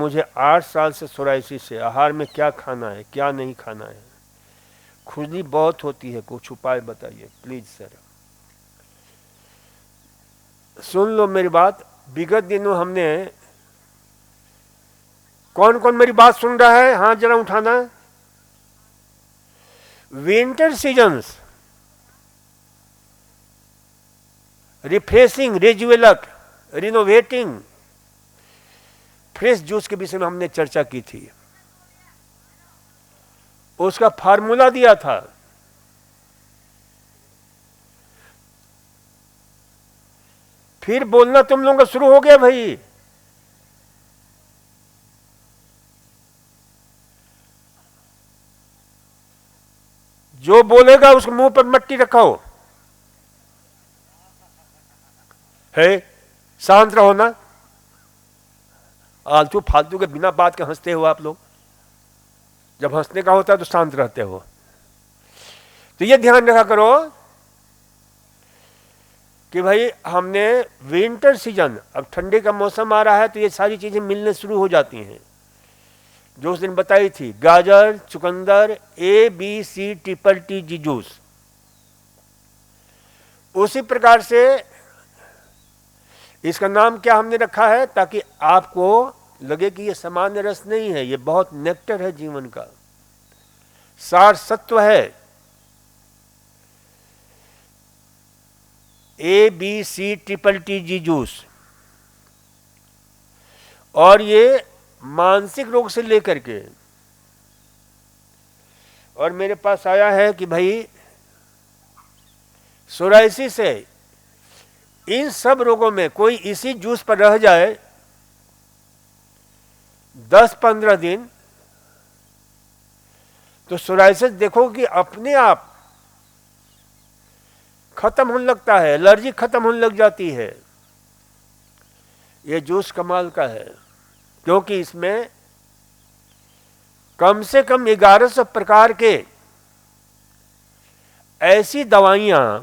मुझे 8 साल से सोराइसिस है, आहार में क्या खाना है क्या नहीं खाना है, खुजली बहुत होती है, कुछ उपाय बताइए प्लीज सर। सुन लो मेरी बात, विगत दिनों हमने, कौन कौन मेरी बात सुन रहा है हाथ जरा उठाना। Winter seasons refreshing, rejuvelac, renovating fresh juice के विषय में हमने चर्चा की थी, उसका फार्मूला दिया था। फिर बोलना तुम लोगों का शुरू हो गया भाई। जो बोलेगा उसके मुंह पर मट्टी रखो है, शांत रहो ना। आलतू फालतू के बिना बात के हंसते हो आप लोग, जब हंसने का होता है तो शांत रहते हो। तो ये ध्यान रखा करो कि भाई हमने विंटर सीजन, अब ठंडी का मौसम आ रहा है तो ये सारी चीजें मिलने शुरू हो जाती हैं जो उस दिन बताई थी, गाजर, चुकंदर, ABCTTG जूस। उसी प्रकार से इसका नाम क्या हमने रखा है ताकि आपको लगे कि ये सामान्य रस नहीं है, ये बहुत नेक्टर है जीवन का, सार सत्व है। ABCTTG जूस, और ये मानसिक रोग से लेकर के, और मेरे पास आया है कि भाई सोराइसिस है, इन सब रोगों में कोई इसी जूस पर रह जाए 10-15 दिन तो सोराइसिस देखो कि अपने आप खत्म होने लगता है, एलर्जी खत्म होने लग जाती है। यह जूस कमाल का है क्योंकि इसमें कम से कम 1100 प्रकार के ऐसी दवाइयां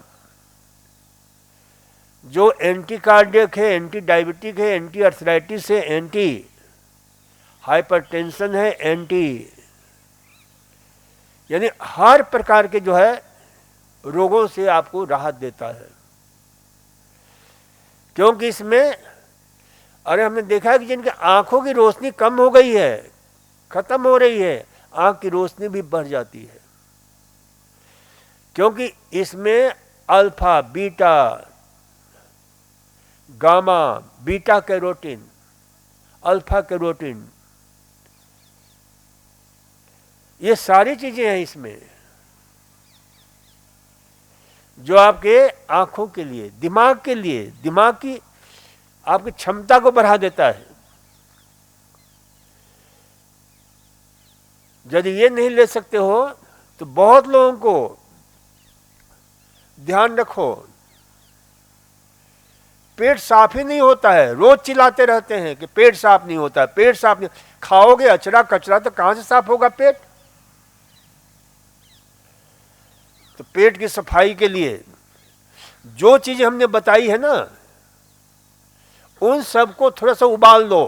जो एंटी कार्डियक है, एंटी डायबिटिक है, एंटी अर्थराइटिस है, एंटी हाइपरटेंशन है, एंटी, यानी हर प्रकार के जो है रोगों से आपको राहत देता है। क्योंकि इसमें, अरे हमने देखा है कि जिनके आंखों की रोशनी कम हो गई है, खत्म हो रही है, आंख की रोशनी भी बढ़ जाती है, क्योंकि इसमें alpha, beta, gamma, beta carotene, alpha carotene, ये सारी चीजें हैं इसमें जो आपके आंखों के लिए, दिमाग के लिए, दिमाग की आपकी क्षमता को बढ़ा देता है। यदि ये नहीं ले सकते हो तो बहुत लोगों को ध्यान रखो, पेट साफ ही नहीं होता है, रोज चिल्लाते रहते हैं कि पेट साफ नहीं होता, पेट साफ नहीं, खाओगे अचरा कचरा तो कहां से साफ होगा पेट। तो पेट की सफाई के लिए जो चीजें हमने बताई है ना, उन सबको थोड़ा सा उबाल दो।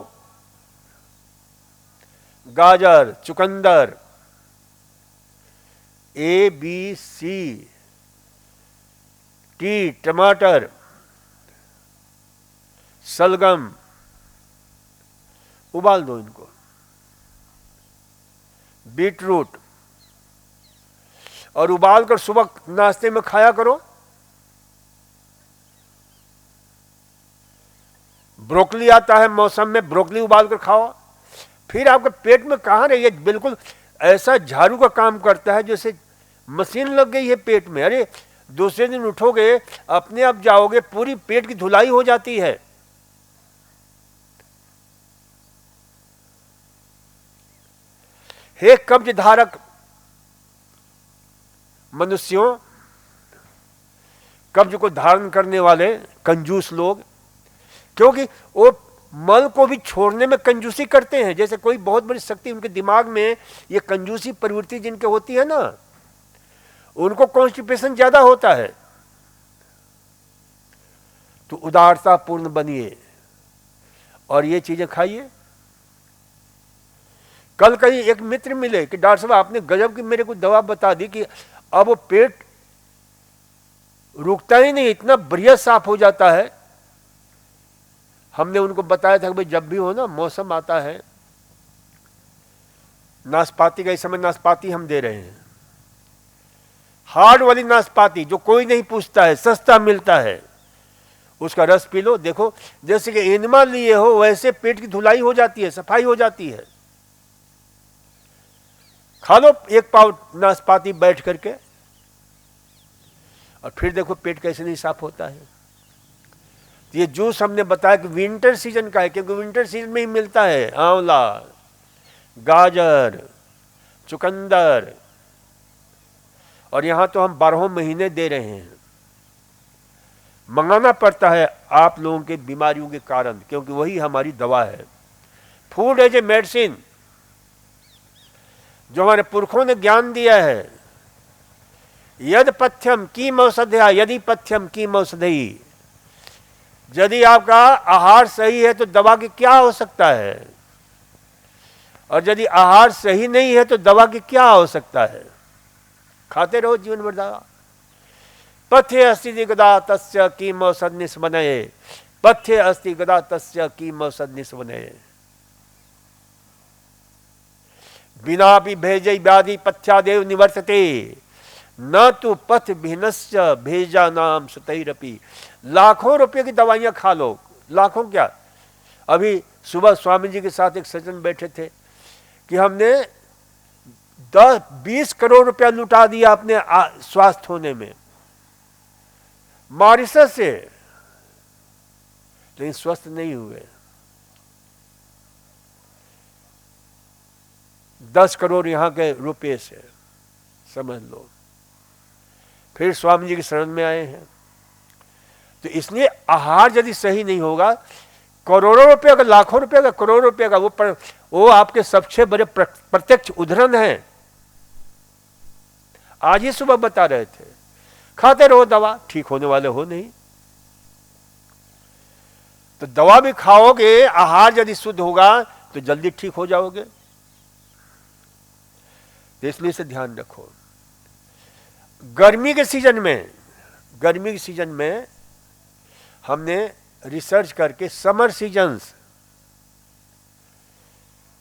गाजर, चुकंदर, ABC, टमाटर, सलगम, उबाल दो इनको, बीटरूट, और उबाल कर सुबह नाश्ते में खाया करो। ब्रोकली आता है मौसम में, ब्रोकली उबाल कर खाओ, फिर आपके पेट में कहां रही है, बिल्कुल ऐसा झाड़ू का काम करता है जैसे मशीन लग गई है पेट में। अरे दूसरे दिन उठोगे अपने आप जाओगे, पूरी पेट की धुलाई हो जाती है। हे कब्ज धारक मनुष्यों, कब्ज को धारण करने वाले कंजूस लोग, क्योंकि वो मल को भी छोड़ने में कंजूसी करते हैं। जैसे कोई बहुत बड़ी शक्ति उनके दिमाग में, ये कंजूसी प्रवृत्ति जिनके होती है ना, उनको कॉन्स्टिपेशन ज्यादा होता है। तो उदारता पूर्ण बनिए और ये चीजें खाइए। कल कहीं एक मित्र मिले कि डॉक्टर साहब आपने गजब की मेरे को दवा बता दी कि अब वो पेट रुकता ही नहीं, इतना बढ़िया साफ हो जाता है। हमने उनको बताया था कि भाई जब भी हो ना, मौसम आता है नाशपाती का, इस समय नाशपाती हम दे रहे हैं, हार्ड वाली नाशपाती जो कोई नहीं पूछता है, सस्ता मिलता है, उसका रस पी लो। देखो जैसे कि एनमा लिए हो वैसे पेट की धुलाई हो जाती है, सफाई हो जाती है। खा लो एक पाव नाशपाती बैठ करके, और फिर देखो पेट कैसे नहीं साफ होता है। ये जूस हमने बताया कि विंटर सीजन का है, क्योंकि विंटर सीजन में ही मिलता है आंवला, गाजर, चुकंदर, और यहां तो हम 12 महीने दे रहे हैं। मंगाना पड़ता है आप लोगों के बीमारियों के कारण, क्योंकि वही हमारी दवा है। फूड एज ए मेडिसिन, जो हमारे पुरखों ने ज्ञान दिया है, यद पथ्यम कीम औषधया यदि पथ्यम कीम औषधि। यदि आपका आहार सही है तो दवा की क्या आवश्यकता है, और यदि आहार सही नहीं है तो दवा की क्या आवश्यकता है। खाते रहो जीवन भर दवा। पथ्य अस्ति गदा तस्य कीम औषध निस्मनये, पथ्य अस्ति गदा तस्य कीम औषध निस्मनये। बिना भी भेजई व्याधि पथ्यादेव निवर्तते, न तो पथ भिन्नस्य भेजा नाम सुतैरपि। लाखों रुपए की दवाइयां खा लो, लाखों क्या। अभी सुबह स्वामी जी के साथ एक सज्जन बैठे थे कि हमने 10-20 करोड़ रुपया लुटा दिया अपने स्वास्थ्य होने में मॉरिशस से, लेकिन स्वस्थ नहीं हुए। 10 करोड़ यहां के रुपए से, समझ लो। फिर स्वामी जी की शरण में आए हैं। तो इसलिए आहार यदि सही नहीं होगा, करोड़ों रुपए का, लाखों रुपए का, करोड़ों रुपए का, वो आपके सबसे बड़े प्रत्यक्ष उदाहरण हैं। आज ही सुबह बता रहे थे, खाते रहो दवा, ठीक होने वाले हो नहीं। तो दवा भी खाओगे, आहार यदि शुद्ध होगा तो जल्दी ठीक हो जाओगे। तो इसलिए से ध्यान रखो। गर्मी के सीजन में हमने रिसर्च करके summer seasons,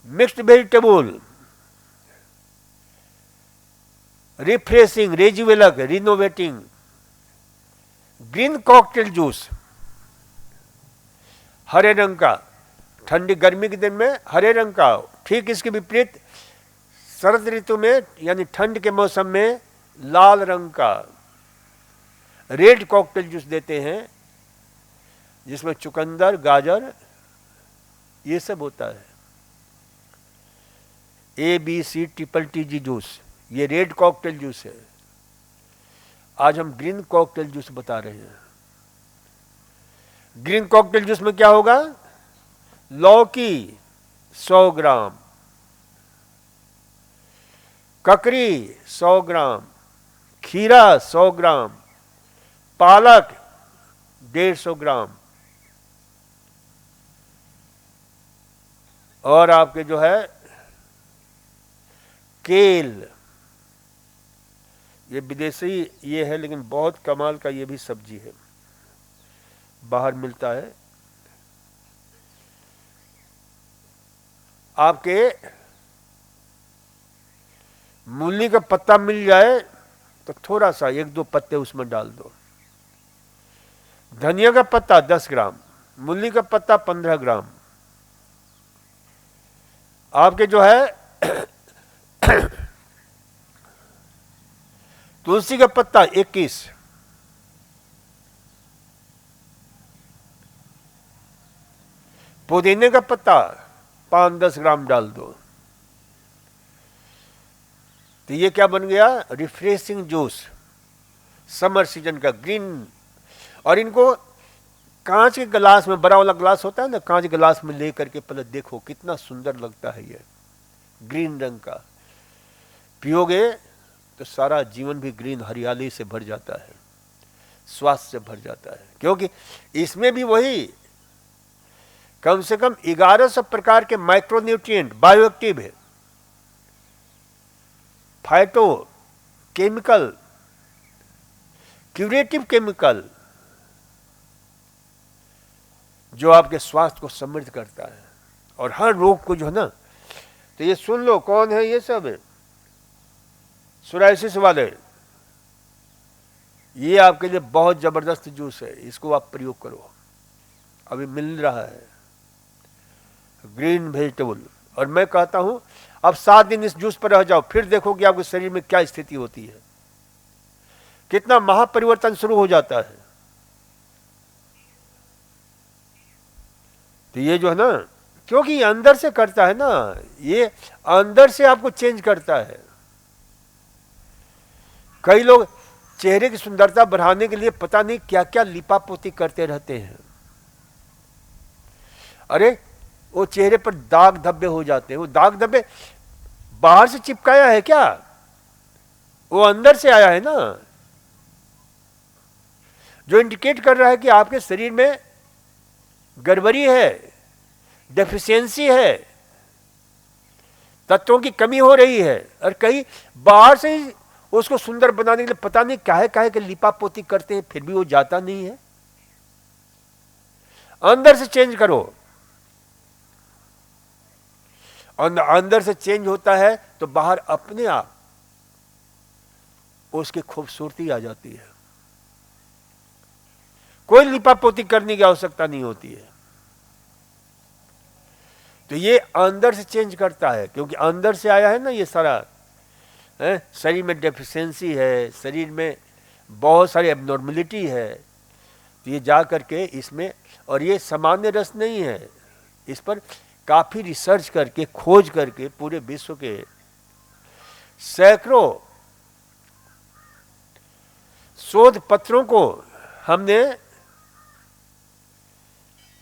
mixed vegetable, refreshing, rejuvelac, renovating, green cocktail juice, हरे रंग का, ठंडी गर्मी के दिन में हरे रंग का। ठीक इसके विपरीत शरद ऋतु में यानी ठंड के मौसम में लाल रंग का रेड कॉकटेल जूस देते हैं, जिसमें चुकंदर, गाजर, ये सब होता है। ABC TTT जूस, ये रेड कॉकटेल जूस है। आज हम ग्रीन कॉकटेल जूस बता रहे हैं। ग्रीन कॉकटेल जूस में क्या होगा? लौकी 100 ग्राम, ककड़ी 100 ग्राम, खीरा 100 ग्राम, पालक 150 ग्राम, और आपके जो है केल, ये विदेशी ये है लेकिन बहुत कमाल का ये भी सब्जी है, बाहर मिलता है। आपके मूली का पत्ता मिल जाए तो थोड़ा सा 1-2 पत्ते उसमें डाल दो। धनिया का पत्ता 10 ग्राम, मूली का पत्ता 15 ग्राम, आपके जो है तुलसी का पत्ता 21, पुदीने का पत्ता 5-10 ग्राम डाल दो। तो ये क्या बन गया? रिफ्रेशिंग जूस, समर सीजन का ग्रीन। और इनको कांच के गिलास में, बड़ा वाला गिलास होता है ना, कांच के गिलास में ले करके पहले देखो कितना सुंदर लगता है ये ग्रीन रंग का। पियोगे तो सारा जीवन भी ग्रीन हरियाली से भर जाता है, स्वास्थ्य से भर जाता है, क्योंकि इसमें भी वही कम से कम 1100 प्रकार के माइक्रोन्यूट्रिएंट बायोएक्टिव है। फाइटो केमिकल, क्यूरेटिव केमिकल जो आपके स्वास्थ्य को समृद्ध करता है और हर रोग को जो है ना, तो ये सुन लो कौन है ये सब सोराइसिस वाले, ये आपके लिए बहुत जबरदस्त जूस है, इसको आप प्रयोग करो, अभी मिल रहा है, ग्रीन वेजिटेबल। और मैं कहता हूं अब 7 दिन इस जूस पर रह जाओ, फिर देखो कि आपके शरीर में क्या स्थिति होती है, कितना महापरिवर्तन शुरू हो जाता है। तो ये जो है ना, क्योंकि ये अंदर से करता है ना, ये अंदर से आपको चेंज करता है। कई लोग चेहरे की सुंदरता बढ़ाने के लिए पता नहीं क्या क्या लिपापोती करते रहते हैं। अरे वो चेहरे पर दाग धब्बे हो जाते हैं, वो दाग धब्बे बाहर से चिपकाया है क्या, वो अंदर से आया है ना, जो इंडिकेट कर रहा है कि आपके शरीर में गड़बड़ी है, डेफिशिएंसी है, तत्वों की कमी हो रही है। और कहीं बाहर से ही उसको सुंदर बनाने के लिए पता नहीं काहे काहे के लिपापोती करते हैं, फिर भी वो जाता नहीं है। अंदर से चेंज करो, अंदर से चेंज होता है तो बाहर अपने आप उसकी खूबसूरती आ जाती है, कोई लिपापोती करने की आवश्यकता नहीं होती है। तो ये अंदर से चेंज करता है, क्योंकि अंदर से आया है ना ये सारा है। शरीर में डेफिशिएंसी है, शरीर में बहुत सारी एबनॉर्मलिटी है, तो ये जा करके इसमें, और ये सामान्य रस नहीं है, इस पर काफी रिसर्च करके खोज करके पूरे विश्व के सैकड़ों शोध पत्रों को हमने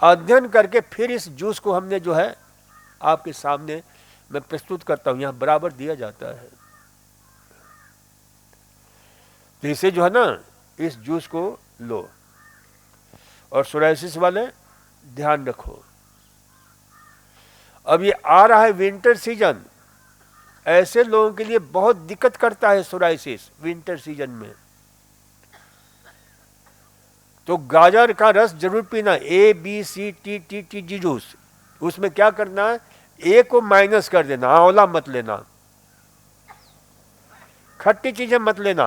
अध्ययन करके फिर इस जूस को हमने जो है आपके सामने मैं प्रस्तुत करता हूं, यहां बराबर दिया जाता है। तो इसे जो है ना, इस जूस को लो। और सोराइसिस वाले ध्यान रखो, अब ये आ रहा है विंटर सीजन, ऐसे लोगों के लिए बहुत दिक्कत करता है सोराइसिस विंटर सीजन में। तो गाजर का रस जरूर पीना, ABCTTG जूस। उसमें क्या करना है, ए को माइनस कर देना, आंवला मत लेना, खट्टी चीजें मत लेना,